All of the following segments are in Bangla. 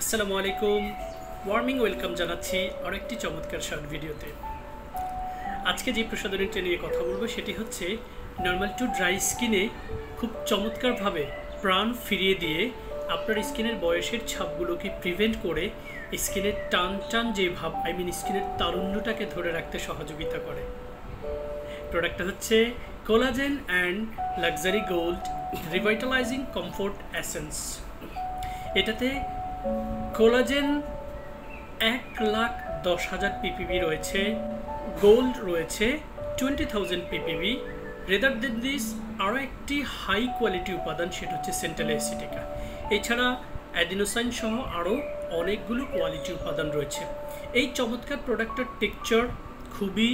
আসসালামু আলাইকুম ওয়ার্মিং ওয়েলকাম জানাচ্ছি আরেকটি চমৎকার শর্ট ভিডিওতে। আজকে যে প্রসাধনীটা নিয়ে কথা বলবো সেটি হচ্ছে নর্মাল টু ড্রাই স্কিনে খুব চমৎকারভাবে প্রাণ ফিরিয়ে দিয়ে আপনার স্কিনের বয়সের ছাপগুলোকে প্রিভেন্ট করে স্কিনের টান যে ভাব স্কিনের তারুণ্যটাকে ধরে রাখতে সহযোগিতা করে। প্রোডাক্টটা হচ্ছে collagen and luxury gold revitalising comfort essence. এটাতে কোলাজেন 1,10,000 ppb রয়েছে, গোল্ড রয়েছে 20,000 ppb। রেদার দেন দিস আরও একটি হাই কোয়ালিটি উপাদান, সেটা হচ্ছে সেন্ট্রাল অ্যাসিটিকা। এছাড়া অ্যাডিনোসাইন সহ আরও অনেকগুলো কোয়ালিটি উপাদান রয়েছে। এই চমৎকার প্রোডাক্টের টেক্সচার খুবই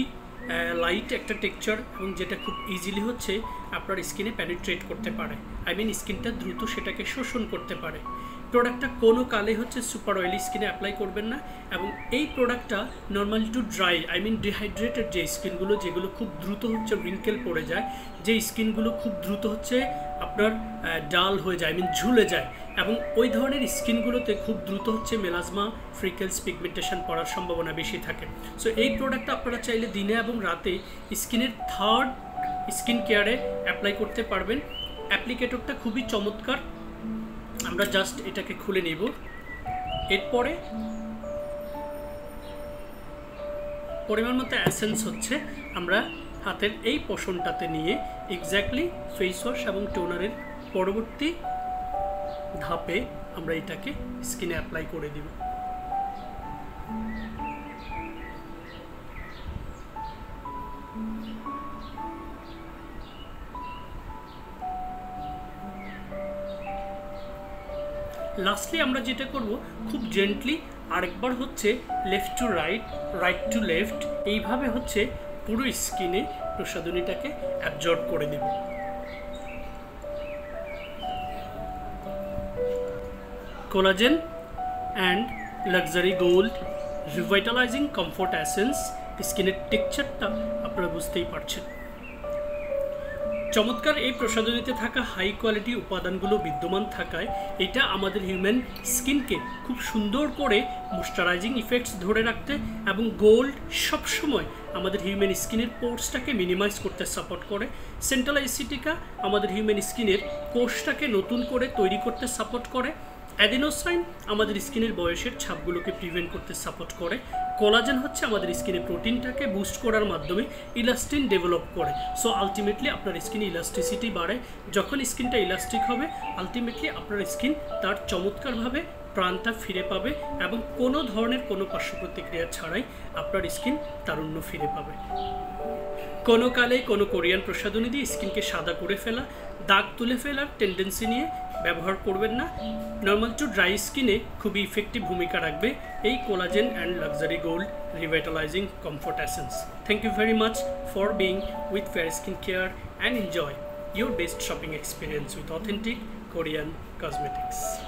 লাইট একটা টেক্সচার, এবং যেটা খুব ইজিলি হচ্ছে আপনার স্কিনে পেনিট্রেট করতে পারে, স্কিনটা দ্রুত সেটাকে শোষণ করতে পারে। প্রোডাক্টটা কোনো কালে হচ্ছে সুপার অয়েলি স্কিনে অ্যাপ্লাই করবেন না, এবং এই প্রোডাক্টটা নর্মাল টু ড্রাই ডিহাইড্রেটেড যে স্কিনগুলো, যেগুলো খুব দ্রুত হচ্ছে রিঙ্কেল পড়ে যায়, যে স্কিনগুলো খুব দ্রুত হচ্ছে আপনার ডাল হয়ে যায়, ঝুলে যায়, এবং ওই ধরনের স্কিনগুলোতে খুব দ্রুত হচ্ছে মেলাজমা, ফ্রিকেলস, পিগমেন্টেশন পড়ার সম্ভাবনা বেশি থাকে। সো এই প্রোডাক্টটা আপনারা চাইলে দিনে এবং রাতে স্কিনের থার্ড স্কিন কেয়ারে অ্যাপ্লাই করতে পারবেন। অ্যাপ্লিকেটরটা খুবই চমৎকার। আমরা জাস্ট এটাকে খুলে নেব। এরপরে পরিমাণ মতো এসেন্স হচ্ছে আমরা হাতের এই পোর্শনটাতে নিয়ে এক্স্যাক্টলি ফেস ওয়াশ এবং টোনারের পরবর্তী ধাপে আমরা এটাকে স্কিনে অ্যাপ্লাই করে দিব। লাস্টলি আমরা যেটা করব, খুব জেন্টলি আরেকবার হচ্ছে left to right, right to left, এইভাবে হচ্ছে পুরো স্কিনে প্রসাধনীটাকে অ্যাবজর্ব করে দেব। Collagen and luxury gold revitalising comfort essence, স্কিনের টেক্সচারটা আপনারা বুঝতেই পারছেন। চমৎকার এই প্রসাধনীতে থাকা হাই কোয়ালিটি উপাদানগুলো বিদ্যমান থাকায় এটা আমাদের হিউম্যান স্কিনকে খুব সুন্দর করে ময়েশ্চারাইজিং ইফেক্টস ধরে রাখতে, এবং গোল্ড সবসময় আমাদের হিউম্যান স্কিনের পোর্সটাকে মিনিমাইজ করতে সাপোর্ট করে। সেন্ট্রাল অ্যাসিটিকা আমাদের হিউম্যান স্কিনের কোষটাকে নতুন করে তৈরি করতে সাপোর্ট করে। অ্যাডিনোসাইন আমাদের স্কিনের বয়সের ছাপগুলোকে প্রিভেন্ট করতে সাপোর্ট করে। কোলাজেন হচ্ছে আমাদের স্কিনে প্রোটিনটাকে বুস্ট করার মাধ্যমে ইলাস্টিন ডেভেলপ করে। সো আলটিমেটলি আপনার স্কিনে ইলাস্টিসিটি বাড়ে। যখন স্কিনটা ইলাস্টিক হবে, আলটিমেটলি আপনার স্কিন তার চমৎকারভাবে প্রাণটা ফিরে পাবে, এবং কোনো ধরনের কোনো পার্শ্ব প্রতিক্রিয়া ছাড়াই আপনার স্কিন তারুণ্য ফিরে পাবে। কোনো কালে কোনো কোরিয়ান প্রসাধনী দিয়ে স্কিনকে সাদা করে ফেলা, দাগ তুলে ফেলার টেন্ডেন্সি নিয়ে ব্যবহার করবেন না। নর্মাল টু ড্রাই স্কিনে খুবই ইফেক্টিভ ভূমিকা রাখবে এই collagen and luxury gold revitalising comfort essence. Thank you very much for being with fair skin care and enjoy your best shopping experience with authentic Korean cosmetics.